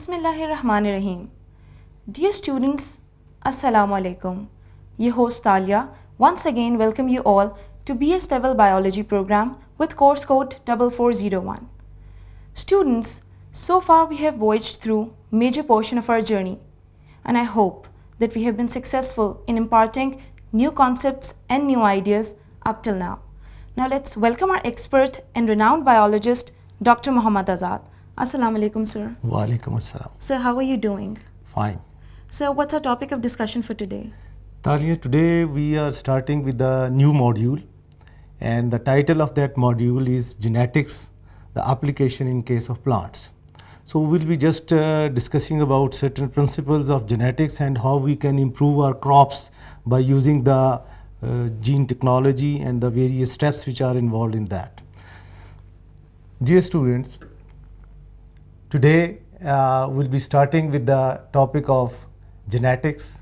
Bismillahirrahmanirrahim. Dear students, Assalamu alaikum. Your host Talia once again welcome you all to BS Level Biology program with course code 4401. Students, so far we have voyaged through major portion of our journey and I hope that we have been successful in imparting new concepts and new ideas up till now. Now let's welcome our expert and renowned biologist Dr. Muhammad Azad. Assalamu alaikum, sir. Walaikum assalam. Sir, how are you doing? Fine. Sir, what's our topic of discussion for today? Talia, today we are starting with the new module, and the title of that module is Genetics, the application in case of plants. So we'll be just discussing about certain principles of genetics and how we can improve our crops by using the gene technology and the various steps which are involved in that. Dear students, today we'll be starting with the topic of genetics,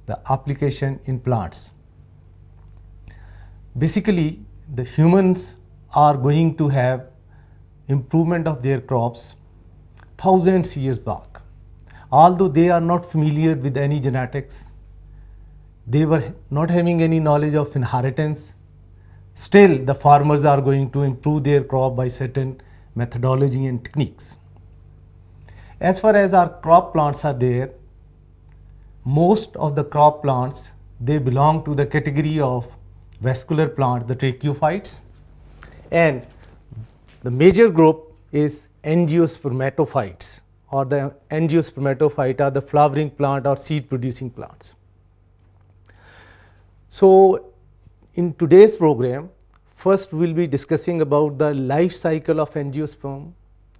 the application in plants. Basically, the humans are going to have improvement of their crops thousands years back. Although they are not familiar with any genetics, they were not having any knowledge of inheritance, still the farmers are going to improve their crop by certain methodology and techniques. As far as our crop plants are there, most of the crop plants, they belong to the category of vascular plant, the tracheophytes, and the major group is angiospermatophytes, or the angiospermatophyte are the flowering plant or seed producing plants. So in today's program, first we'll be discussing about the life cycle of angiosperm,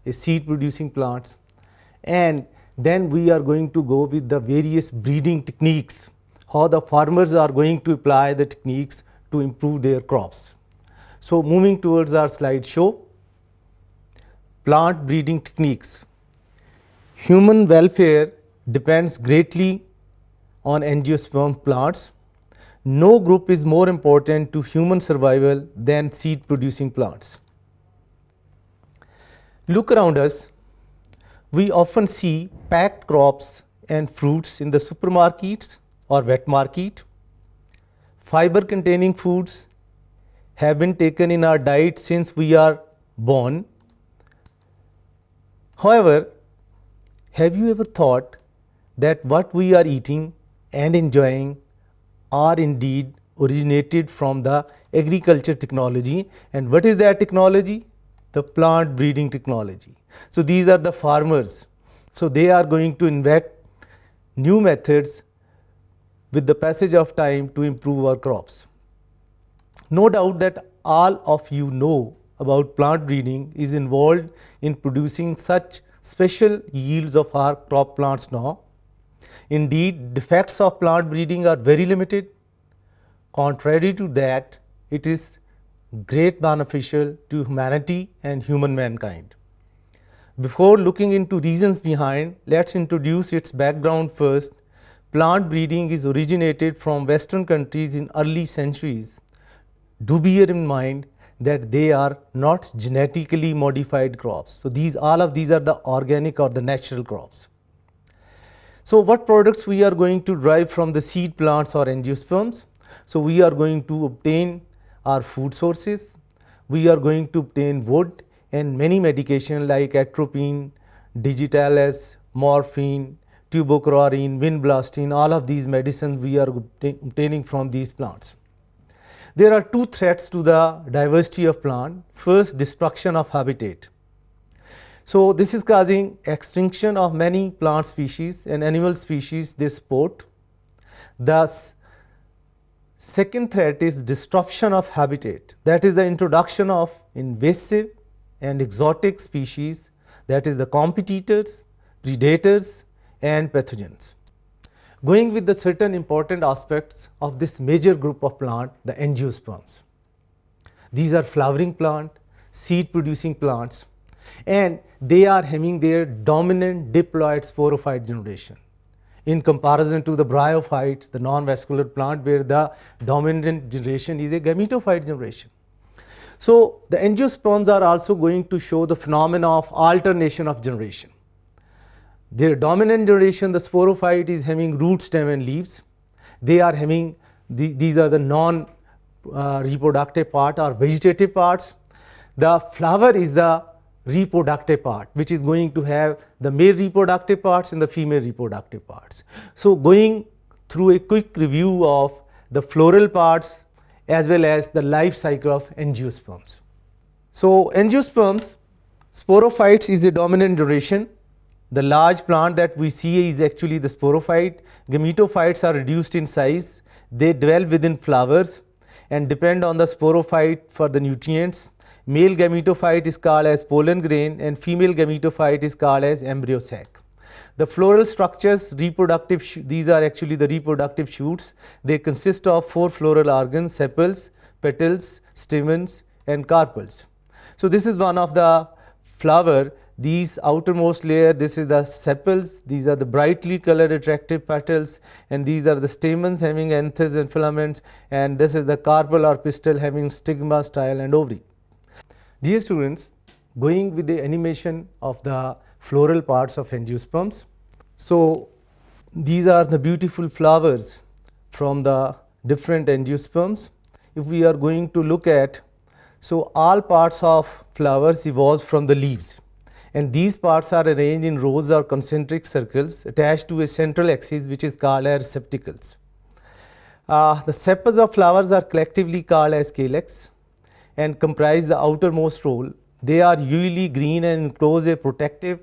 a seed producing plants, and then we are going to go with the various breeding techniques, how the farmers are going to apply the techniques to improve their crops. So moving towards our slideshow, plant breeding techniques. Human welfare depends greatly on angiosperm plants. No group is more important to human survival than seed producing plants. Look around us. We often see packed crops and fruits in the supermarkets or wet market. Fiber containing foods have been taken in our diet since we are born. However, have you ever thought that what we are eating and enjoying are indeed originated from the agriculture technology? And what is that technology? The plant breeding technology. So these are the farmers. So they are going to invent new methods with the passage of time to improve our crops. No doubt that all of you know about plant breeding is involved in producing such special yields of our crop plants now. Indeed, defects of plant breeding are very limited. Contrary to that, it is great beneficial to humanity and human mankind. Before looking into reasons behind, let's introduce its background first. Plant breeding is originated from Western countries in early centuries. Do bear in mind that they are not genetically modified crops. So all of these are the organic or the natural crops. So what products we are going to derive from the seed plants or angiosperms? So we are going to obtain our food sources, we are going to obtain wood and many medication like atropine, digitalis, morphine, tuberculin, vinblastine, all of these medicines we are obtaining from these plants. There are two threats to the diversity of plant. First, destruction of habitat. So this is causing extinction of many plant species and animal species they support. Thus, second threat is disruption of habitat. That is the introduction of invasive and exotic species, that is the competitors, predators and pathogens. Going with the certain important aspects of this major group of plant, the angiosperms. These are flowering plant, seed producing plants, and they are having their dominant diploid sporophyte generation in comparison to the bryophyte, the non-vascular plant, where the dominant generation is a gametophyte generation. So the angiosperms are also going to show the phenomena of alternation of generation. their dominant generation, the sporophyte, is having root, stem and leaves. They are having, these are the non-reproductive part or vegetative parts. The flower is the reproductive part, which is going to have the male reproductive parts and the female reproductive parts. So going through a quick review of the floral parts as well as the life cycle of angiosperms. So angiosperms, sporophytes is the dominant generation. The large plant that we see is actually the sporophyte. Gametophytes are reduced in size. They dwell within flowers and depend on the sporophyte for the nutrients. Male gametophyte is called as pollen grain and female gametophyte is called as embryo sac. The floral structures, these are actually the reproductive shoots. They consist of 4 floral organs: sepals, petals, stamens and carpels. So this is one of the flower. These outermost layer, this is the sepals, these are the brightly colored attractive petals, and these are the stamens having anthers and filaments, and this is the carpel or pistil having stigma, style and ovary. Dear students, going with the animation of the floral parts of angiosperms. So these are the beautiful flowers from the different angiosperms. If we are going to look at, so all parts of flowers evolve from the leaves, and these parts are arranged in rows or concentric circles attached to a central axis which is called as receptacles. The sepals of flowers are collectively called as calyx and comprise the outermost roll. They are usually green and enclose a protective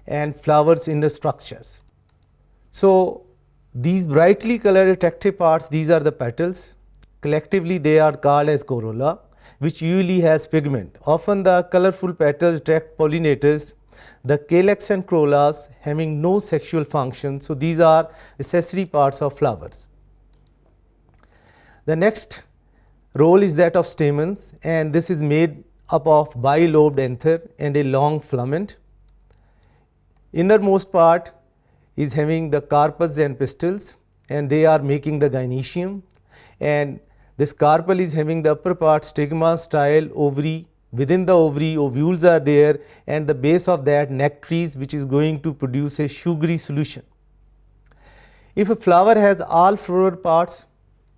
and flowers in the structures. So these brightly colored attractive parts, these are the petals. Collectively they are called as corolla, which usually has pigment. Often the colorful petals attract pollinators. The calyx and corollas having no sexual function, so these are accessory parts of flowers. The next role is that of stamens, and this is made up of bilobed anther and a long filament. Innermost part is having the carpels and pistils, and they are making the gynoecium, and this carpel is having the upper part stigma, style, ovary. Within the ovary, ovules are there, and the base of that nectaries, which is going to produce a sugary solution. If a flower has all floral parts,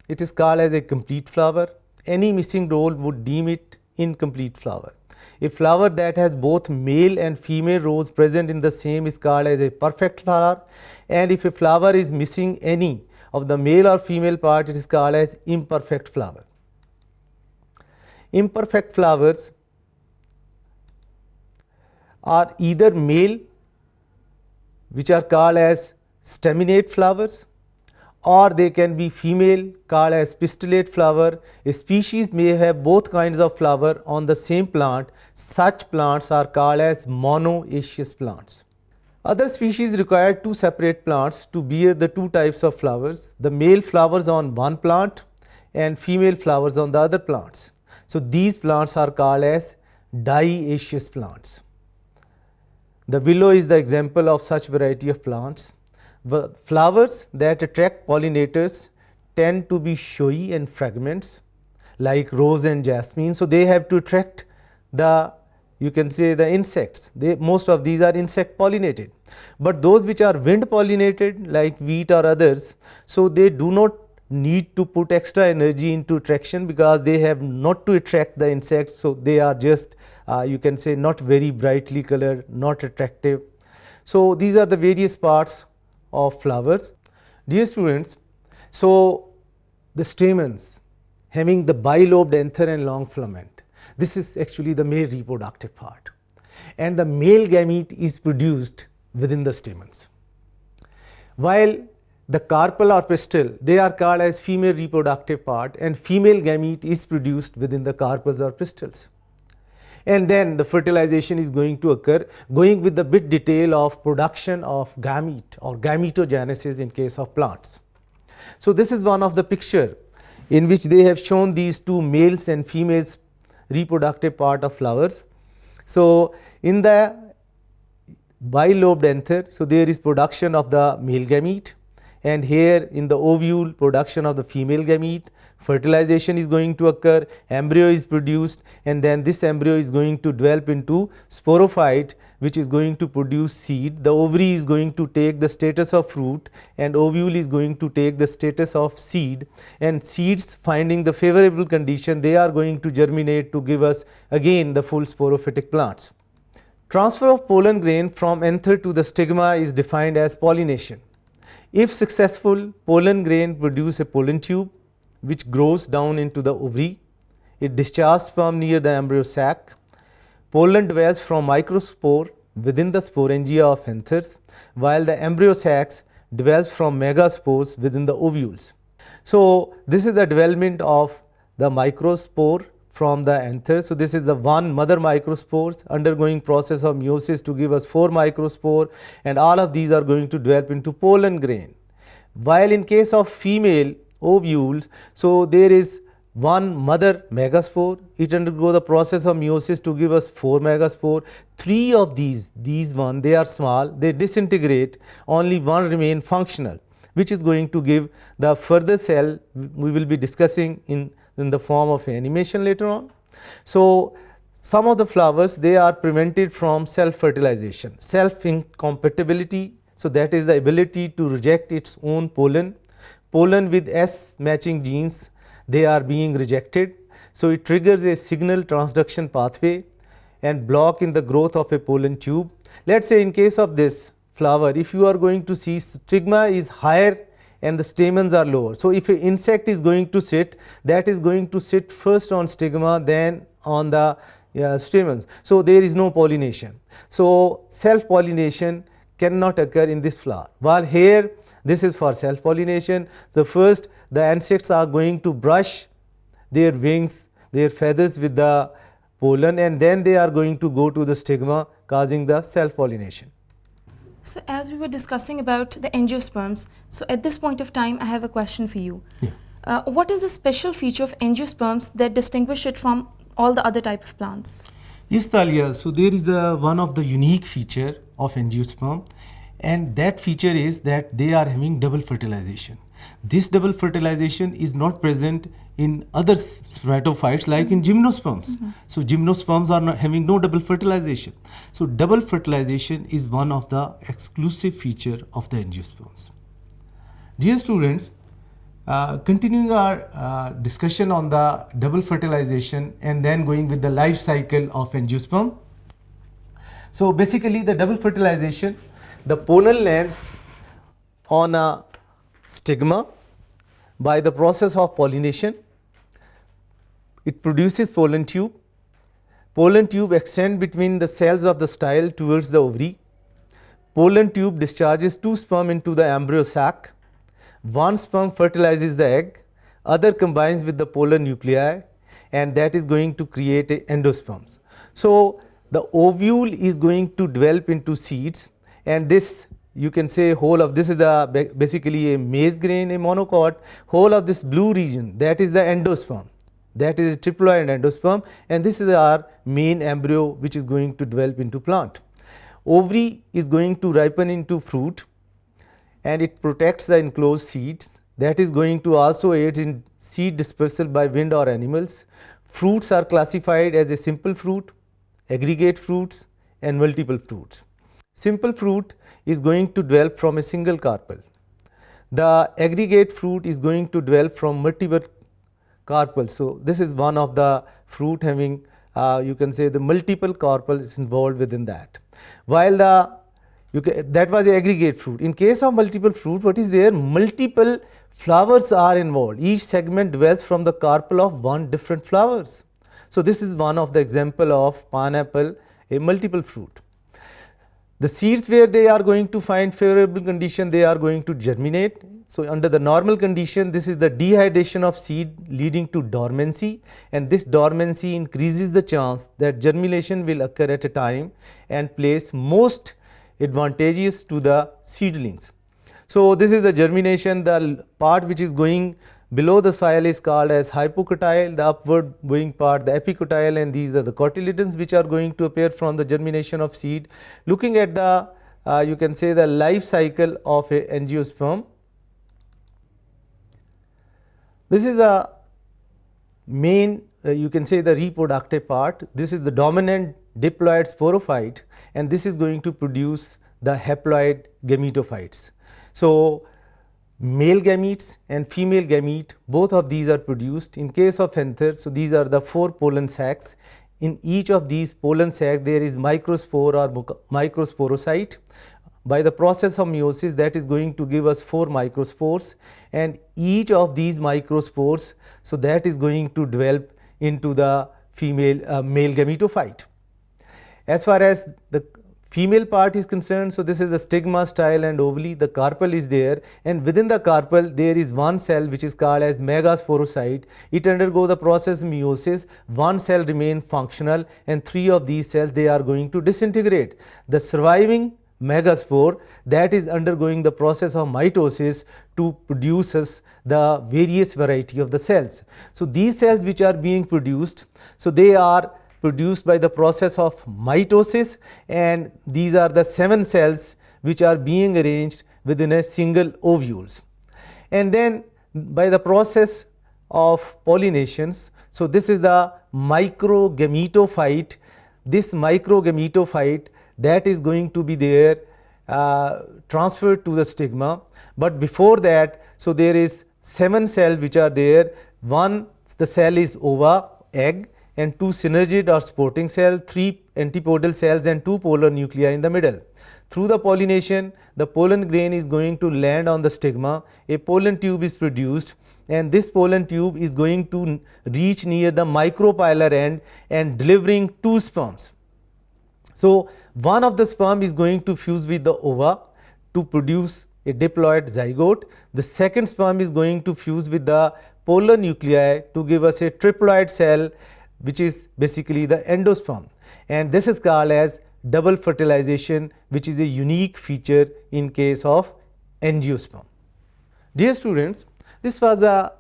it is called as a complete flower. Any missing role would deem it incomplete flower. A flower that has both male and female rows present in the same is called as a perfect flower, and if a flower is missing any of the male or female part, it is called as imperfect flower. Imperfect flowers are either male, which are called as staminate flowers, or they can be female, called as pistillate flower. A species may have both kinds of flower on the same plant. Such plants are called as monoecious plants. Other species require 2 separate plants to bear the 2 types of flowers, the male flowers on one plant and female flowers on the other plants. So these plants are called as dioecious plants. The willow is the example of such variety of plants. The flowers that attract pollinators tend to be showy and fragments like rose and jasmine. So they have to attract the, you can say, the insects. Most of these are insect pollinated, but those which are wind pollinated like wheat or others, so they do not need to put extra energy into attraction because they have not to attract the insects. So they are just you can say not very brightly colored, not attractive. So these are the various parts of flowers. Dear students, so the stamens having the bilobed anther and long filament, this is actually the male reproductive part, and the male gamete is produced within the stamens, while the carpel or pistil, they are called as female reproductive part, and female gamete is produced within the carpels or pistils. And then the fertilization is going to occur, going with the bit detail of production of gamete or gametogenesis in case of plants. So this is one of the picture in which they have shown these 2 males and females reproductive part of flowers. So in the bilobed anther, so there is production of the male gamete, and here in the ovule production of the female gamete, fertilization is going to occur, embryo is produced, and then this embryo is going to develop into sporophyte, which is going to produce seed. The ovary is going to take the status of fruit, and ovule is going to take the status of seed, and seeds finding the favorable condition, they are going to germinate to give us again the full sporophytic plants. Transfer of pollen grain from anther to the stigma is defined as pollination. If successful, pollen grain produce a pollen tube which grows down into the ovary. It discharges sperm near the embryo sac. Pollen develops from microspore within the sporangia of anthers, while the embryo sacs develops from megaspores within the ovules. So, this is the development of the microspore from the anther. So, this is the one mother microspores undergoing process of meiosis to give us 4 microspore, and all of these are going to develop into pollen grain. While in case of female ovules, so there is one mother megaspore, it undergo the process of meiosis to give us 4 megaspore. 3 of these one, they are small, they disintegrate, only one remain functional, which is going to give the further cell we will be discussing in the form of animation later on. So, some of the flowers, they are prevented from self fertilization, self incompatibility. So, that is the ability to reject its own pollen. Pollen with S matching genes, they are being rejected. So, it triggers a signal transduction pathway and block in the growth of a pollen tube. Let us say in case of this flower, if you are going to see stigma is higher and the stamens are lower. So, if an insect is going to sit, that is going to sit first on stigma, then on the stamens. So, there is no pollination. So, self pollination cannot occur in this flower, while here this is for self pollination. So, first the insects are going to brush their wings, their feathers with the pollen, and then they are going to go to the stigma, causing the self pollination. So as we were discussing about the angiosperms, so at this point of time I have a question for you. Yeah. What is the special feature of angiosperms that distinguish it from all the other type of plants? Yes, Talia. So, there is one of the unique feature of angiosperm, and that feature is that they are having double fertilization. This double fertilization is not present in other spermatophytes like in gymnosperms. So, gymnosperms are not having no double fertilization. So, double fertilization is one of the exclusive feature of the angiosperms. Dear students, continuing our discussion on the double fertilization and then going with the life cycle of angiosperm. So, basically the double fertilization, the pollen lands on a stigma by the process of pollination. It produces pollen tube. Pollen tube extends between the cells of the style towards the ovary. Pollen tube discharges 2 sperm into the embryo sac. One sperm fertilizes the egg, other combines with the pollen nuclei, and that is going to create endosperms. So, the ovule is going to develop into seeds, and this you can say whole of this is the basically a maize grain, a monocot, whole of this blue region, that is the endosperm, that is a triploid endosperm, and this is our main embryo which is going to develop into plant. Ovary is going to ripen into fruit, and it protects the enclosed seeds, that is going to also aid in seed dispersal by wind or animals. Fruits are classified as a simple fruit, aggregate fruits, and multiple fruits. Simple fruit is going to develop from a single carpel. The aggregate fruit is going to develop from multiple carpels. So, this is one of the fruit having you can say the multiple carpels involved within that. While that was the aggregate fruit. In case of multiple fruit, what is there? Multiple flowers are involved. Each segment develops from the carpel of one different flowers. So, this is one of the example of pineapple, a multiple fruit. The seeds where they are going to find favorable condition, they are going to germinate. So, under the normal condition, this is the dehydration of seed leading to dormancy, and this dormancy increases the chance that germination will occur at a time and place most advantageous to the seedlings. So, this is the germination, the part which is going below the soil is called as hypocotyle, the upward going part the epicotyle, and these are the cotyledons which are going to appear from the germination of seed. Looking at the you can say the life cycle of a angiosperm. This is a main you can say the reproductive part. This is the dominant diploid sporophyte, and this is going to produce the haploid gametophytes. So male gametes and female gamete, both of these are produced. In case of anther, so these are the 4 pollen sacs. In each of these pollen sacs there is microspore or microsporocyte. By the process of meiosis, that is going to give us 4 microspores, and each of these microspores, so that is going to develop into the male gametophyte. As far as the female part is concerned, so this is the stigma, style and ovule. The carpel is there, and within the carpel there is one cell which is called as megasporocyte. It undergo the process of meiosis. One cell remain functional, and 3 of these cells, they are going to disintegrate. The surviving megaspore, that is undergoing the process of mitosis to produce us the various variety of the cells. So these cells which are being produced, so they are produced by the process of mitosis, and these are the 7 cells which are being arranged within a single ovules. And then by the process of pollinations, so this is the microgametophyte. This microgametophyte, that is going to be there transferred to the stigma, but before that, so there is 7 cells which are there. One, the cell is ova, egg, and 2 synergid or sporting cell, 3 antipodal cells and 2 polar nuclei in the middle. Through the pollination, the pollen grain is going to land on the stigma. A pollen tube is produced, and this pollen tube is going to reach near the micropylar end and delivering 2 sperms. So one of the sperm is going to fuse with the ova to produce a diploid zygote. The second sperm is going to fuse with the polar nuclei to give us a triploid cell, which is basically the endosperm, and this is called as double fertilization, which is a unique feature in case of angiosperm. Dear students, this was a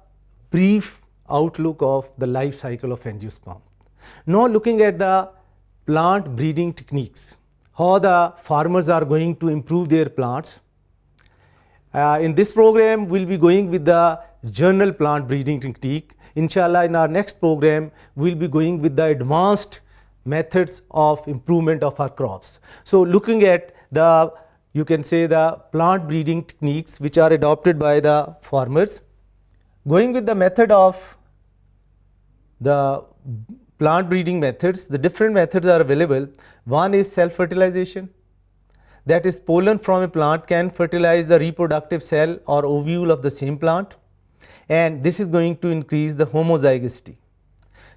brief outlook of the life cycle of angiosperm. Now looking at the plant breeding techniques, how the farmers are going to improve their plants. In this program, we will be going with the general plant breeding technique. Inshallah, in our next program, we will be going with the advanced methods of improvement of our crops. So looking at the, you can say, the plant breeding techniques which are adopted by the farmers. Going with the method of the plant breeding methods, the different methods are available. One is self-fertilization, that is pollen from a plant can fertilize the reproductive cell or ovule of the same plant, and this is going to increase the homozygosity.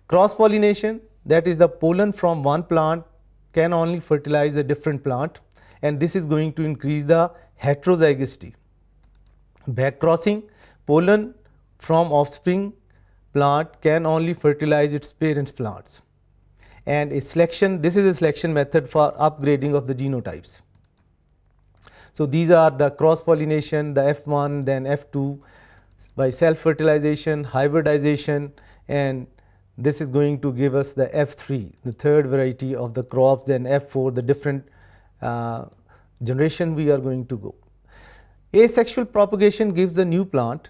Cross-pollination, that is the pollen from one plant can only fertilize a different plant, and this is going to increase the heterozygosity. Backcrossing, pollen from offspring plant can only fertilize its parents' plants. And a selection, this is a selection method for upgrading of the genotypes. So these are the cross-pollination, the F1, then F2, by self-fertilization, hybridization, and this is going to give us the F3, the third variety of the crops, then F4, the different generation we are going to go. Asexual propagation gives a new plant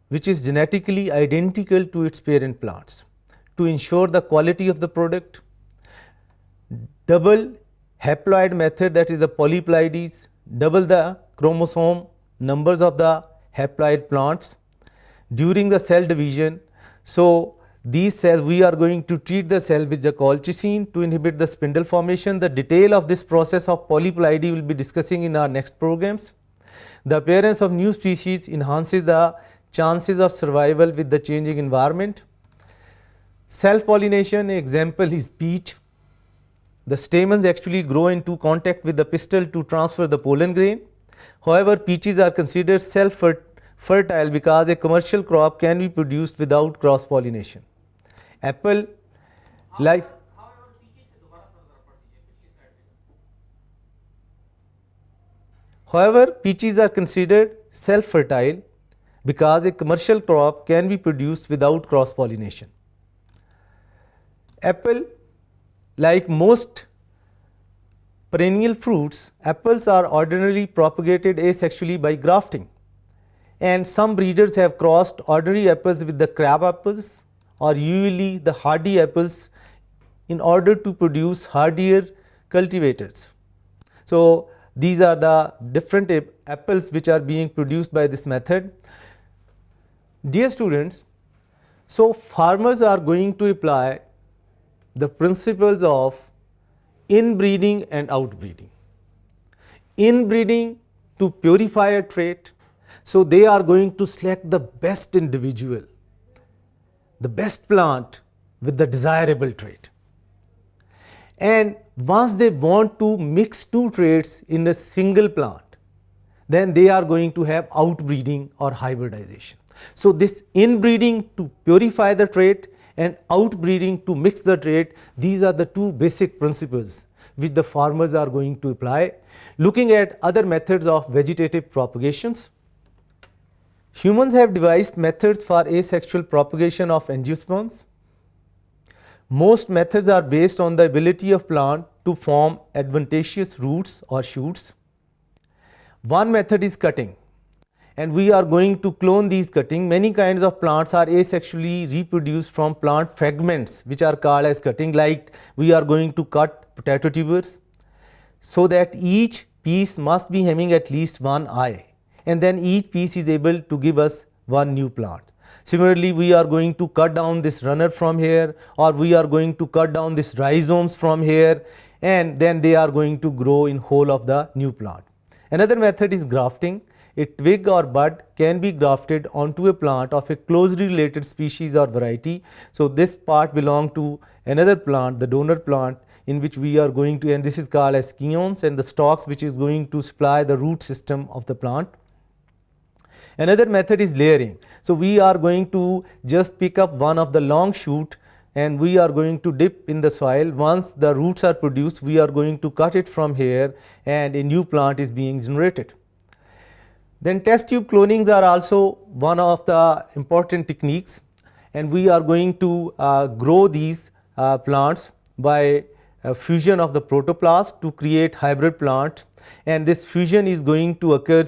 which is genetically identical to its parent plants. To ensure the quality of the product, double haploid method, that is the polyploidies, double the chromosome numbers of the haploid plants during the cell division. So these cells, we are going to treat the cell with the colchicine to inhibit the spindle formation. The detail of this process of polyploidy we will be discussing in our next programs. The appearance of new species enhances the chances of survival with the changing environment. Self-pollination, example is peach. The stamens actually grow into contact with the pistil to transfer the pollen grain. However, peaches are considered self-fertile because a commercial crop can be produced without cross-pollination. Apple, like however, peaches are considered self-fertile because a commercial crop can be produced without cross-pollination. Apple, like most perennial fruits, apples are ordinarily propagated asexually by grafting, and some breeders have crossed ordinary apples with the crab apples or usually the hardy apples in order to produce hardier cultivators. So these are the different apples which are being produced by this method. Dear students, so farmers are going to apply the principles of inbreeding and outbreeding. Inbreeding to purify a trait, so they are going to select the best individual, the best plant with the desirable trait. And once they want to mix two traits in a single plant, then they are going to have outbreeding or hybridization. So this inbreeding to purify the trait and outbreeding to mix the trait, these are the two basic principles which the farmers are going to apply. Looking at other methods of vegetative propagations, humans have devised methods for asexual propagation of angiosperms. Most methods are based on the ability of plant to form adventitious roots or shoots. One method is cutting, and we are going to clone these cutting. Many kinds of plants are asexually reproduced from plant fragments which are called as cutting, like we are going to cut potato tubers, so that each piece must be having at least one eye, and then each piece is able to give us one new plant. Similarly, we are going to cut down this runner from here, or we are going to cut down this rhizomes from here, and then they are going to grow in whole of the new plant. Another method is grafting. A twig or bud can be grafted onto a plant of a closely related species or variety. So this part belongs to another plant, the donor plant, in which we are going to, and this is called as scions, and the stalks which is going to supply the root system of the plant. Another method is layering. So we are going to just pick up one of the long shoot, and we are going to dip in the soil. Once the roots are produced, we are going to cut it from here, and a new plant is being generated. Then test tube clonings are also one of the important techniques, and we are going to grow these plants by fusion of the protoplast to create hybrid plants, and this fusion is going to occur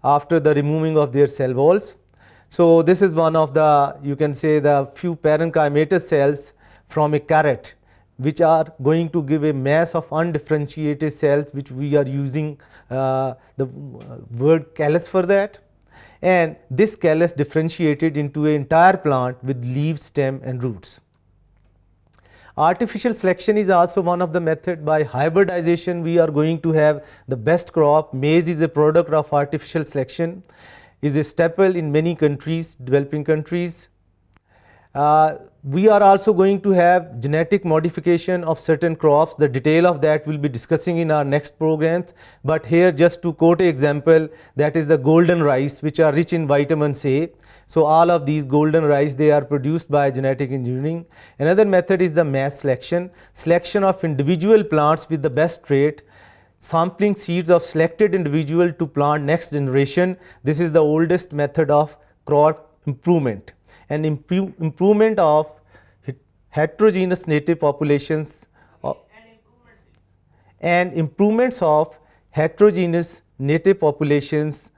after the removing of their cell walls. So this is one of the, you can say, the few parenchymatous cells from a carrot, which are going to give a mass of undifferentiated cells, which we are using the word callus for that, and this callus differentiated into an entire plant with leaves, stem and roots. Artificial selection is also one of the method. By hybridization, we are going to have the best crop. Maize is a product of artificial selection, is a staple in many countries, developing countries. We are also going to have genetic modification of certain crops. The detail of that we'll be discussing in our next programs, but here just to quote an example, that is the golden rice, which are rich in vitamins A. So all of these golden rice, they are produced by genetic engineering. Another method is the mass selection, selection of individual plants with the best trait, sampling seeds of selected individual to plant next generation. This is the oldest method of crop improvement. And improvement of heterogeneous native populations and improvements of heterogeneous native populations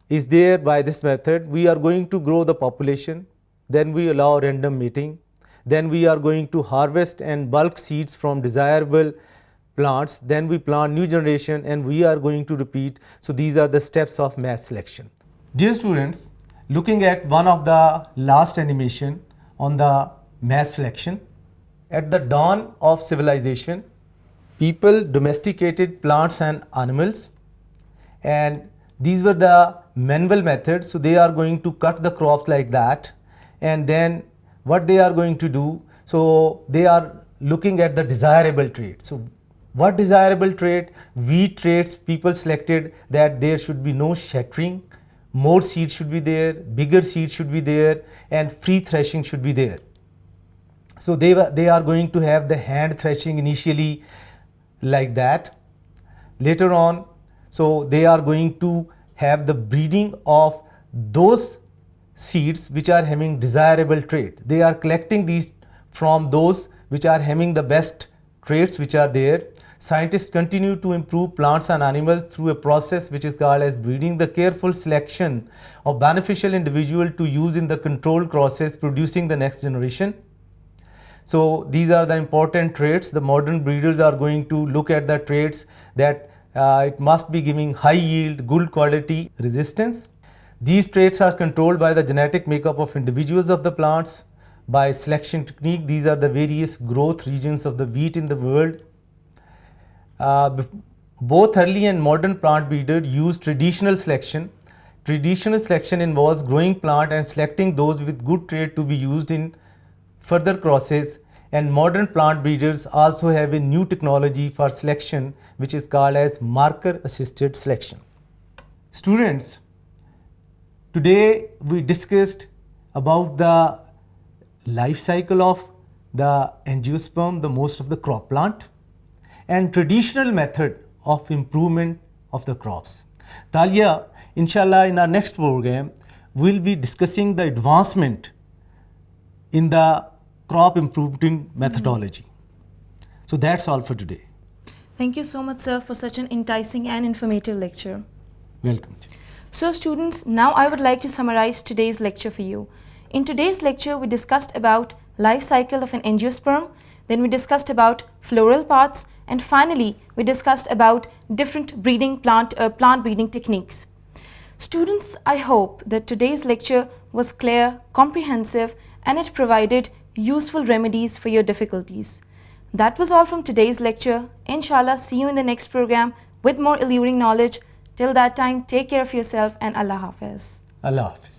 is there by this method. We are going to grow the population, then we allow random mating, then we are going to harvest and bulk seeds from desirable plants, then we plant new generation, and we are going to repeat. So these are the steps of mass selection. Dear students, looking at one of the last animation on the mass selection, at the dawn of civilization, people domesticated plants and animals, and these were the manual methods. So they are going to cut the crops like that, and then what they are going to do, so they are looking at the desirable trait. So what desirable trait? Wheat traits people selected that there should be no shattering, more seed should be there, bigger seed should be there, and free threshing should be there. So they are going to have the hand threshing initially like that. Later on, so they are going to have the breeding of those seeds which are having desirable trait. They are collecting these from those which are having the best traits which are there. Scientists continue to improve plants and animals through a process which is called as breeding, the careful selection of beneficial individual to use in the controlled process producing the next generation. So these are the important traits. The modern breeders are going to look at the traits that it must be giving high yield, good quality, resistance. These traits are controlled by the genetic makeup of individuals of the plants, by selection technique. These are the various growth regions of the wheat in the world. Both early and modern plant breeders use traditional selection. Traditional selection involves growing plant and selecting those with good trait to be used in further crosses, and modern plant breeders also have a new technology for selection which is called as marker assisted selection. Students, today we discussed about the life cycle of the angiosperm, the most of the crop plant, and traditional method of improvement of the crops. Talia, inshallah, in our next program, we'll be discussing the advancement in the crop improving methodology. So that's all for today. Thank you so much, sir, for such an enticing and informative lecture. Welcome. So students, now I would like to summarize today's lecture for you. In today's lecture, we discussed about life cycle of an angiosperm, then we discussed about floral parts, and finally, we discussed about different breeding plant breeding techniques. Students, I hope that today's lecture was clear, comprehensive, and it provided useful remedies for your difficulties. That was all from today's lecture. Inshallah, see you in the next program with more alluring knowledge. Till that time, take care of yourself and Allah Hafiz. Allah Hafiz.